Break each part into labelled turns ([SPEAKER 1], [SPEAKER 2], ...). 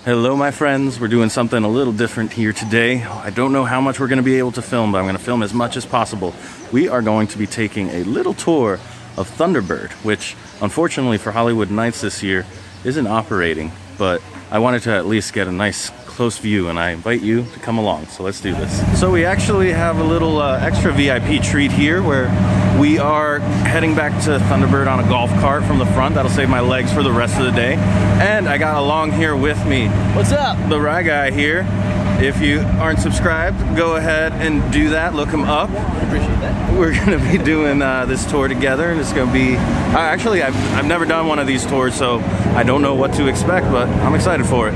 [SPEAKER 1] Hello my friends, we're doing something a little different here today. I don't know how much we're going to be able to film, but I'm going to film as much as possible. We are going to be taking a little tour of Thunderbird, which unfortunately for Hollywood Nights this year isn't operating, but I wanted to at least get a nice close view and I invite you to come along, so let's do this. So we actually have a little extra VIP treat here where we are heading back to Thunderbird on a golf cart from the front. That'll save my legs for the rest of the day. And I got along here with me, what's up, the RyGuy here. If you aren't subscribed, go ahead and do that, look him up.
[SPEAKER 2] Appreciate that.
[SPEAKER 1] We're gonna be doing this tour together, and it's gonna be, actually I've never done one of these tours, so I don't know what to expect, but I'm excited for it.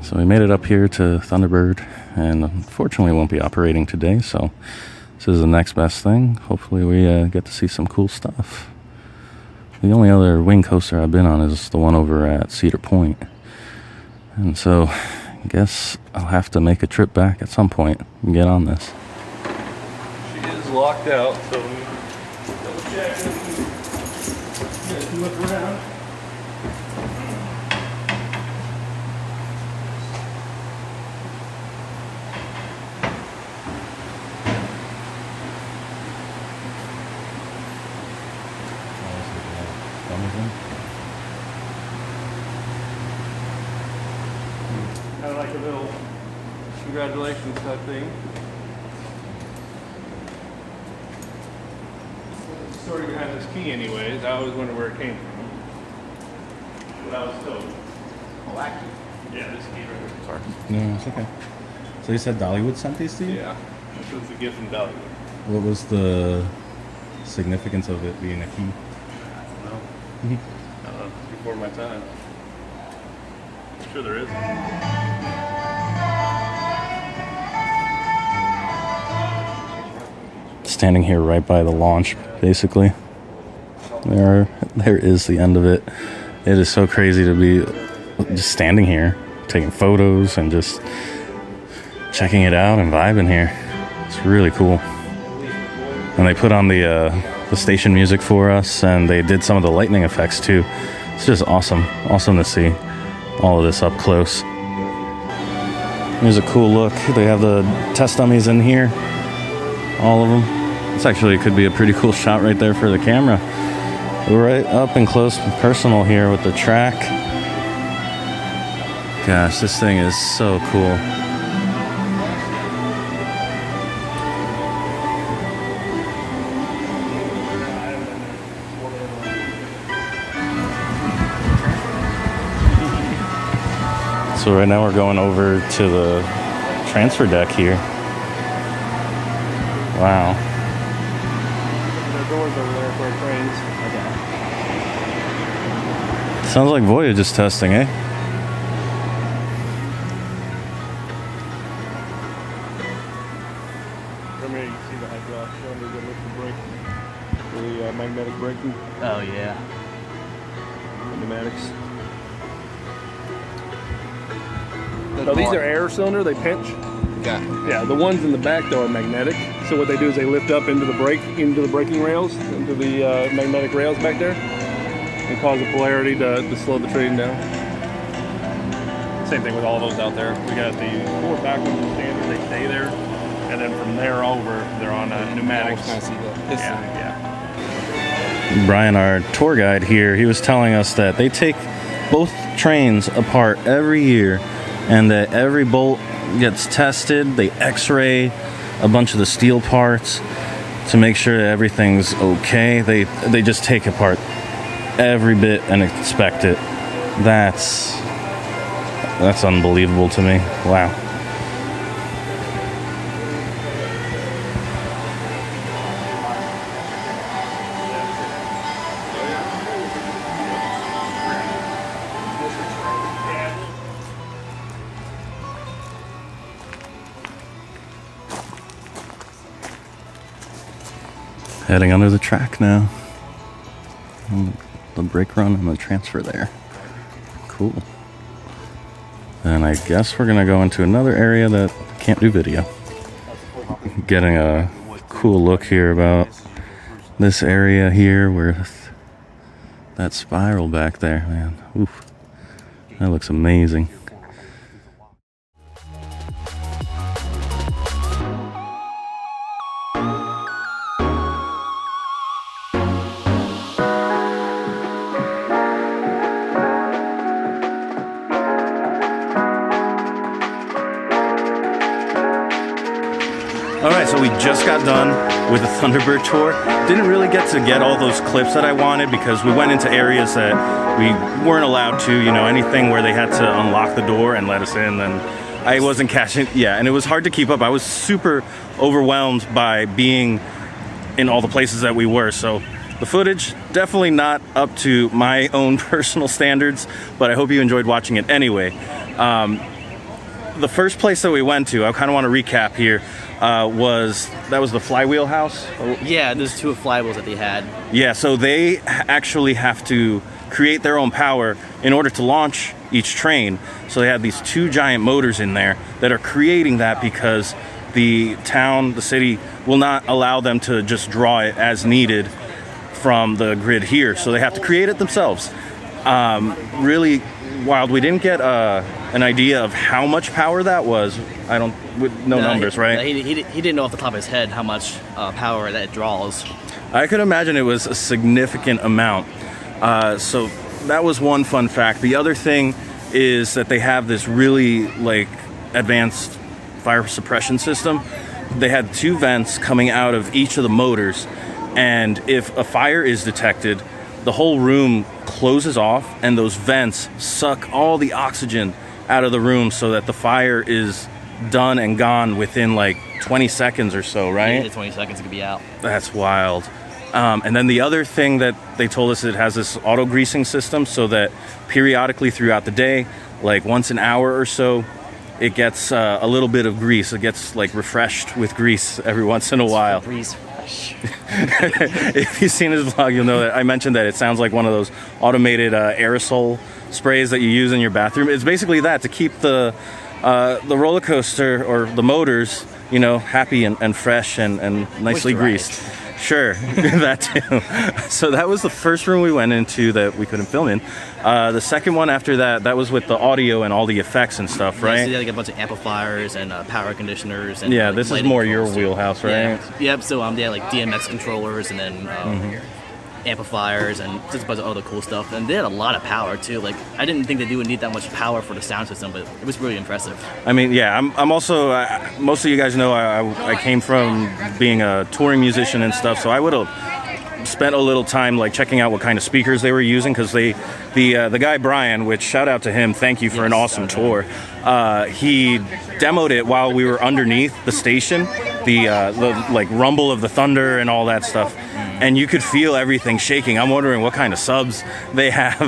[SPEAKER 1] So we made it up here to Thunderbird, and unfortunately it won't be operating today, so this is the next best thing. Hopefully we get to see some cool stuff. The only other wing coaster I've been on is the one over at Cedar Point, and so I guess I'll have to make a trip back at some point and get on this.
[SPEAKER 3] She is locked out, so double check. You guys can look around. Kind of like a little congratulations type thing. The story behind this key anyways, I always wondered where it came from. What I was told.
[SPEAKER 2] Oh, actually.
[SPEAKER 3] Yeah, this key right here. Sorry.
[SPEAKER 1] No, it's okay. So you said Dollywood sent these to you?
[SPEAKER 3] Yeah, this was a gift from Dollywood.
[SPEAKER 1] What was the significance of it being a key?
[SPEAKER 3] I don't know. It's before my time. I'm sure there is.
[SPEAKER 1] Standing here right by the launch, basically. There is the end of it. It is so crazy to be just standing here, taking photos and just checking it out and vibing here. It's really cool. And they put on the station music for us, and they did some of the lightning effects too. It's just awesome. Awesome to see all of this up close. Here's a cool look. They have the test dummies in here. All of them. This actually could be a pretty cool shot right there for the camera. We're right up and close and personal here with the track. Gosh, this thing is so cool. So right now we're going over to the transfer deck here. Wow.
[SPEAKER 3] There are doors over there for trains. Okay.
[SPEAKER 1] Sounds like Voyage is testing, eh?
[SPEAKER 3] From here you can see the hydraulic cylinder that lifts the brake. For the magnetic braking.
[SPEAKER 2] Oh, yeah.
[SPEAKER 3] Pneumatics. No, these are air cylinder, they pinch.
[SPEAKER 2] Okay.
[SPEAKER 3] Yeah, the ones in the back though are magnetic. So what they do is they lift up into the braking rails, into the magnetic rails back there, and cause the polarity to slow the train down. Same thing with all those out there. We got the four back ones are standard, they stay there, and then from there over, they're on pneumatics.
[SPEAKER 2] Kind of see the piston.
[SPEAKER 3] Yeah.
[SPEAKER 1] Brian, our tour guide here, he was telling us that they take both trains apart every year, and that every bolt gets tested. They x-ray a bunch of the steel parts to make sure that everything's okay. They just take apart every bit and inspect it. That's unbelievable to me. Wow. Heading under the track now. The brake run and the transfer there. Cool. And I guess we're gonna go into another area that can't do video. Getting a cool look here about this area here with that spiral back there, man. Oof. That looks amazing. Alright, so we just got done with the Thunderbird tour. Didn't really get to get all those clips that I wanted because we went into areas that we weren't allowed to, you know, anything where they had to unlock the door and let us in, and I wasn't catching, yeah, and it was hard to keep up. I was super overwhelmed by being in all the places that we were, so the footage, definitely not up to my own personal standards, but I hope you enjoyed watching it anyway. The first place that we went to, I kind of want to recap here, was the Flywheel House.
[SPEAKER 2] Yeah, there's 2 flywheels that they had.
[SPEAKER 1] Yeah, so they actually have to create their own power in order to launch each train. So they have these 2 giant motors in there that are creating that because the town, the city, will not allow them to just draw it as needed from the grid here. So they have to create it themselves. Really wild. We didn't get an idea of how much power that was. No numbers, right?
[SPEAKER 2] He didn't know off the top of his head how much power that it draws.
[SPEAKER 1] I could imagine it was a significant amount. So that was one fun fact. The other thing is that they have this really advanced fire suppression system. They had 2 vents coming out of each of the motors, and if a fire is detected, the whole room closes off and those vents suck all the oxygen out of the room so that the fire is done and gone within 20 seconds or so, right?
[SPEAKER 2] Yeah, 20 seconds it could be out.
[SPEAKER 1] That's wild. And then the other thing that they told us, it has this auto greasing system so that periodically throughout the day, once an hour or so, it gets a little bit of grease. It gets refreshed with grease every once in a while.
[SPEAKER 2] Grease fresh.
[SPEAKER 1] If you've seen his vlog, you'll know that I mentioned that it sounds like one of those automated aerosol sprays that you use in your bathroom. It's basically that, to keep the roller coaster or the motors, happy and fresh and nicely greased. Sure, that too. So that was the first room we went into that we couldn't film in. The second one after that was with the audio and all the effects and stuff, right?
[SPEAKER 2] Yeah, so they had a bunch of amplifiers and power conditioners. And,
[SPEAKER 1] yeah, this is more your wheelhouse, right?
[SPEAKER 2] Yeah. Yep, so they had DMX controllers and then amplifiers and just a bunch of other cool stuff. And they had a lot of power too. I didn't think that they would need that much power for the sound system, but it was really impressive.
[SPEAKER 1] I mean, yeah, I'm also, most of you guys know I came from being a touring musician and stuff, so I would have spent a little time checking out what kind of speakers they were using, because the guy Brian, which shout out to him, thank you for an awesome tour. He demoed it while we were underneath the station, the rumble of the thunder and all that stuff. And you could feel everything shaking. I'm wondering what kind of subs they have.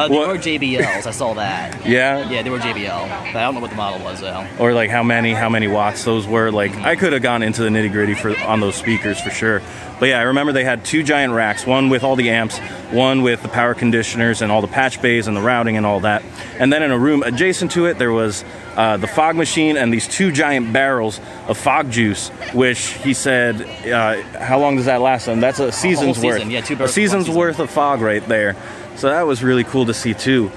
[SPEAKER 2] They were JBLs. I saw that.
[SPEAKER 1] Yeah?
[SPEAKER 2] Yeah, they were JBL. But I don't know what the model was, though.
[SPEAKER 1] Or how many watts those were. I could have gone into the nitty-gritty on those speakers for sure. But yeah, I remember they had 2 giant racks, one with all the amps, one with the power conditioners and all the patch bays and the routing and all that. And then in a room adjacent to it, there was the fog machine and these 2 giant barrels of fog juice, which he said, how long does that last? And that's a season's worth.
[SPEAKER 2] Yeah, 2 barrels.
[SPEAKER 1] A season's worth of fog right there. So that was really cool to see too.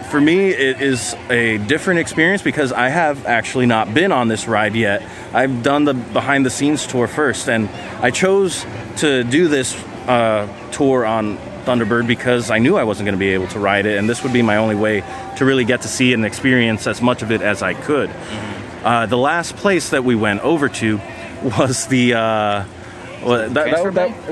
[SPEAKER 1] For me, it is a different experience because I have actually not been on this ride yet. I've done the behind-the-scenes tour first, and I chose to do this tour on Thunderbird because I knew I wasn't going to be able to ride it, and this would be my only way to really get to see and experience as much of it as I could. The last place that we went over to was the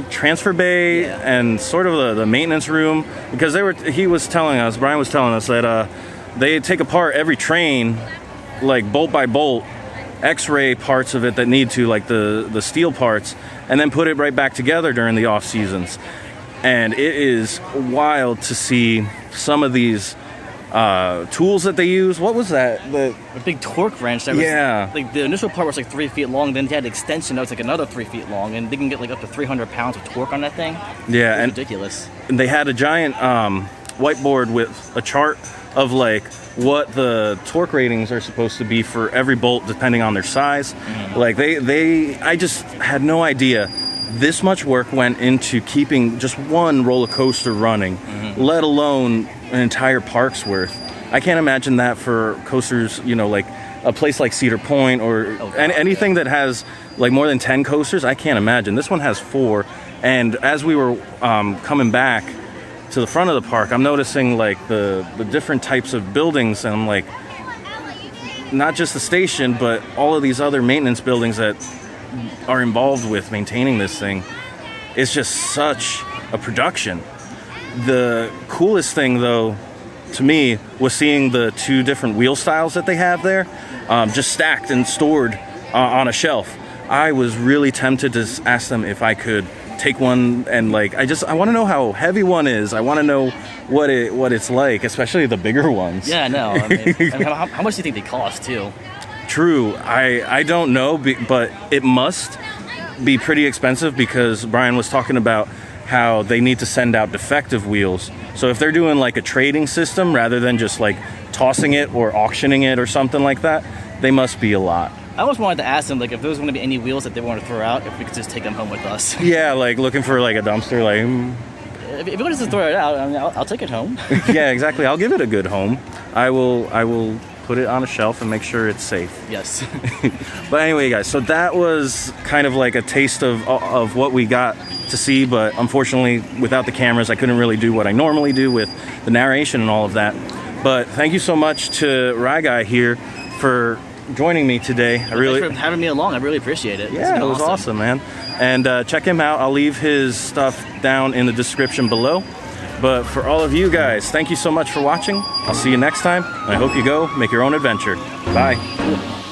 [SPEAKER 1] transfer bay and sort of the maintenance room, because Brian was telling us that they take apart every train bolt by bolt, x-ray parts of it that need to, the steel parts, and then put it right back together during the off seasons. And it is wild to see some of these tools that they use. What was that?
[SPEAKER 2] A big torque wrench. That was,
[SPEAKER 1] Yeah.
[SPEAKER 2] Like the initial part was like 3 feet long. Then they had an extension that was like another 3 feet long, and they can get like up to 300 pounds of torque on that thing.
[SPEAKER 1] Yeah, and
[SPEAKER 2] Ridiculous.
[SPEAKER 1] they had a giant whiteboard with a chart of like what the torque ratings are supposed to be for every bolt depending on their size. Like I just had no idea this much work went into keeping just one roller coaster running, let alone an entire park's worth. I can't imagine that for coasters, you know, like a place like Cedar Point or anything that has like more than 10 coasters. I can't imagine. This one has 4. And as we were coming back to the front of the park, I'm noticing like the different types of buildings, and I'm like, not just the station, but all of these other maintenance buildings that are involved with maintaining this thing. It's just such a production. The coolest thing though to me was seeing the 2 different wheel styles that they have there, just stacked and stored on a shelf. I was really tempted to ask them if I could take one, and like I want to know how heavy one is. I want to know what it's like, especially the bigger ones.
[SPEAKER 2] Yeah, no. I mean, how much do you think they cost too?
[SPEAKER 1] True. I don't know, but it must be pretty expensive, because Brian was talking about how they need to send out defective wheels. So if they're doing like a trading system rather than just like tossing it or auctioning it or something like that, they must be a lot.
[SPEAKER 2] I always wanted to ask them, like, if there was going to be any wheels that they want to throw out, if we could just take them home with us.
[SPEAKER 1] Yeah, like looking for like a dumpster, like...
[SPEAKER 2] If you want us to throw it out, I mean, I'll take it home.
[SPEAKER 1] Yeah, exactly. I'll give it a good home. I will put it on a shelf and make sure it's safe.
[SPEAKER 2] Yes.
[SPEAKER 1] But anyway, guys, so that was kind of like a taste of what we got to see, but unfortunately, without the cameras, I couldn't really do what I normally do with the narration and all of that. But thank you so much to RyGuy here for joining me today.
[SPEAKER 2] Thanks for having me along. I really appreciate it.
[SPEAKER 1] Yeah, it was awesome, man. And check him out. I'll leave his stuff down in the description below. But for all of you guys, thank you so much for watching. I'll see you next time. I hope you go make your own adventure. Bye.